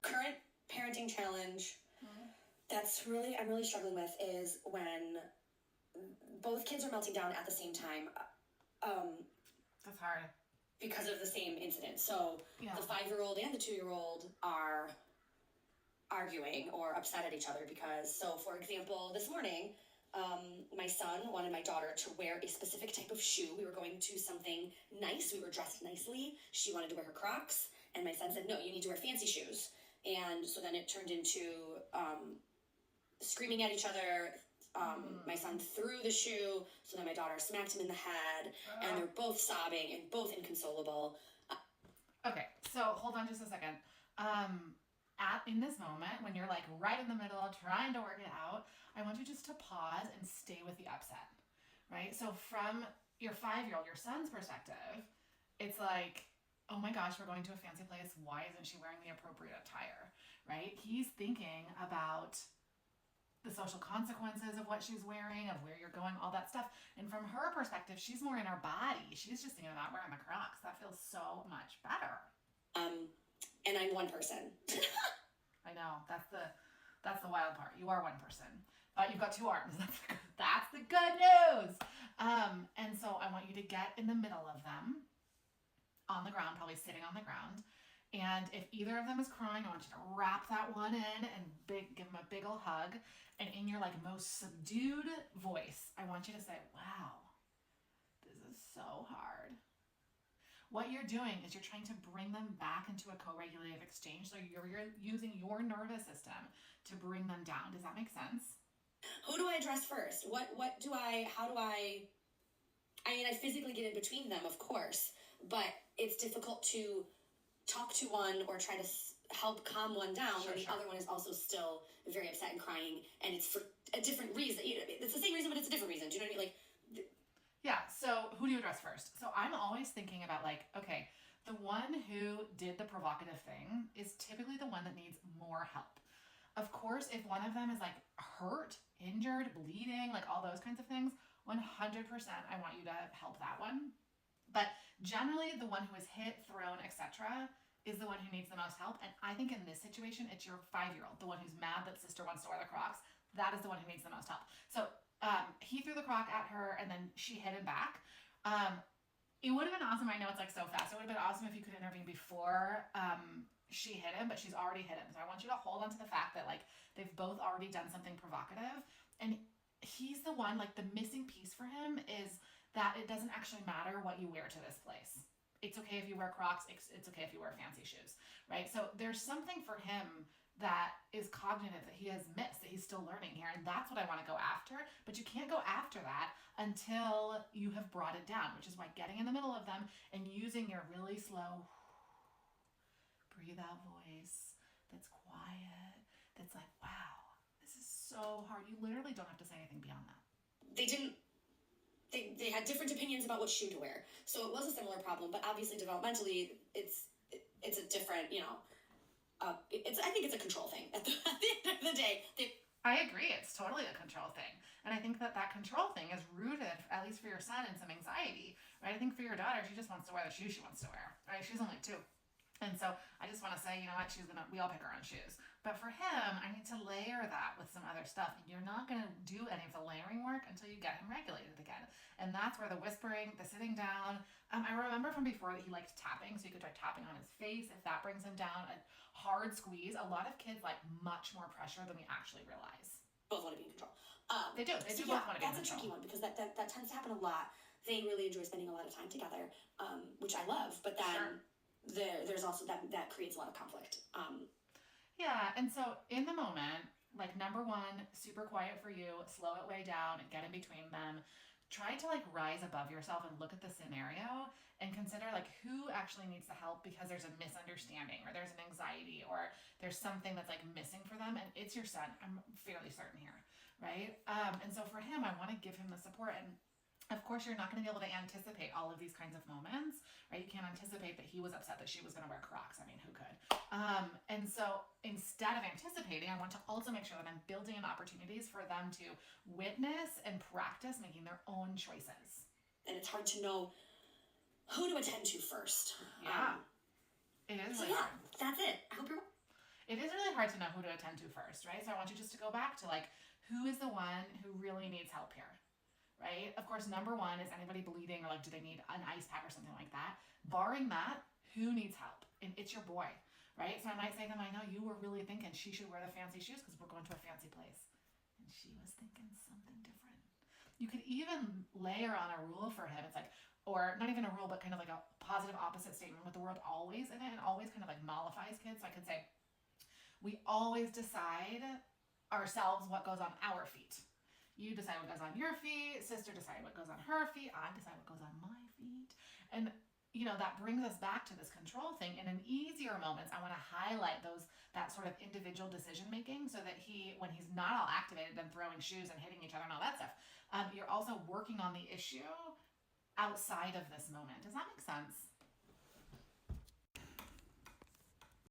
Current parenting challenge I'm really struggling with is when both kids are melting down at the same time. That's hard. Because of the same incident. So the 5-year-old and the 2-year-old are arguing or upset at each other because, so for example, this morning, my son wanted my daughter to wear a specific type of shoe. We were going to something nice. We were dressed nicely. She wanted to wear her Crocs. And my son said, no, you need to wear fancy shoes. And so then it turned into screaming at each other. My son threw the shoe, so then my daughter smacked him in the head, and they're both sobbing and both inconsolable. Okay, so hold on just a second. In this moment, when you're like right in the middle trying to work it out, I want you just to pause and stay with the upset, right? So from your 5-year-old, your son's perspective, it's like, oh my gosh, we're going to a fancy place. Why isn't she wearing the appropriate attire, right? He's thinking about the social consequences of what she's wearing, of where you're going, all that stuff. And from her perspective, she's more in her body. She's just thinking about wearing the Crocs. That feels so much better. And I'm one person. I know. That's the wild part. You are one person, but you've got 2 arms. That's the good news. And so I want you to get in the middle of them on the ground, probably sitting on the ground. And if either of them is crying, I want you to wrap that one in and give them a big ol' hug. And in your like most subdued voice, I want you to say, wow, this is so hard. What you're doing is you're trying to bring them back into a co-regulative exchange. So you're using your nervous system to bring them down. Does that make sense? Who do I address first? I mean, I physically get in between them, of course, but it's difficult to talk to one or try to help calm one down when the other one is also still very upset and crying, and it's for a different reason. It's the same reason, but it's a different reason. Do you know what I mean? Yeah, so who do you address first? So I'm always thinking about like, okay, the one who did the provocative thing is typically the one that needs more help. Of course, if one of them is like hurt, injured, bleeding, like all those kinds of things, 100% I want you to help that one. But generally, the one who is hit, thrown, etc., is the one who needs the most help. And I think in this situation, it's your 5-year-old, the one who's mad that sister wants to wear the Crocs. That is the one who needs the most help. So he threw the Croc at her, and then she hit him back. It would have been awesome. I know it's like so fast. It would have been awesome if you could intervene before she hit him, but she's already hit him. So I want you to hold on to the fact that like they've both already done something provocative, and he's the one, like the missing piece for him is that it doesn't actually matter what you wear to this place. It's okay if you wear Crocs. It's okay if you wear fancy shoes, right? So there's something for him that is cognitive that he has missed, that he's still learning here. And that's what I want to go after. But you can't go after that until you have brought it down, which is why getting in the middle of them and using your really slow breathe out voice that's quiet, that's like, wow, this is so hard. You literally don't have to say anything beyond that. They had different opinions about what shoe to wear. So it was a similar problem, but obviously developmentally, it's a different, I think it's a control thing at the end of the day. I agree. It's totally a control thing. And I think that control thing is rooted, at least for your son, in some anxiety, right? I think for your daughter, she just wants to wear the shoes she wants to wear, right? She's only 2. And so I just want to say, you know what, we all pick our own shoes. But for him, I need to layer that with some other stuff. And you're not going to do any of the layering work until you get him regulated again. And that's where the whispering, the sitting down. I remember from before that he liked tapping, so you could try tapping on his face if that brings him down. A hard squeeze. A lot of kids like much more pressure than we actually realize. Both want to be in control. They do. They do both want to be in control. That's a tricky one because that tends to happen a lot. They really enjoy spending a lot of time together, which I love. But then there's also that creates a lot of conflict. Yeah, and so in the moment, like number 1, super quiet for you, slow it way down, get in between them. Try to like rise above yourself and look at the scenario and consider like who actually needs the help because there's a misunderstanding or there's an anxiety or there's something that's like missing for them, and it's your son. I'm fairly certain here, right? And so for him, I want to give him the support. And of course, you're not going to be able to anticipate all of these kinds of moments, right? You can't anticipate that he was upset that she was going to wear Crocs. I mean, who could? And so instead of anticipating, I want to also make sure that I'm building in opportunities for them to witness and practice making their own choices. And it's hard to know who to attend to first. Yeah. It is. So yeah, that's it. I hope you're... it is really hard to know who to attend to first, right? So I want you just to go back to like, who is the one who really needs help here, right? Of course, number one is anybody bleeding or like, do they need an ice pack or something like that? Barring that, who needs help? And it's your boy, right? So I might say to them, I know you were really thinking she should wear the fancy shoes because we're going to a fancy place. And she was thinking something different. You could even layer on a rule for him. It's like, or not even a rule, but kind of like a positive opposite statement with the word always in it, and always kind of like mollifies kids. So I could say, we always decide ourselves what goes on our feet. You decide what goes on your feet, sister decide what goes on her feet, I decide what goes on my feet. And you know, that brings us back to this control thing. And in easier moments, I want to highlight that sort of individual decision making so that when he's not all activated and throwing shoes and hitting each other and all that stuff, you're also working on the issue outside of this moment. Does that make sense?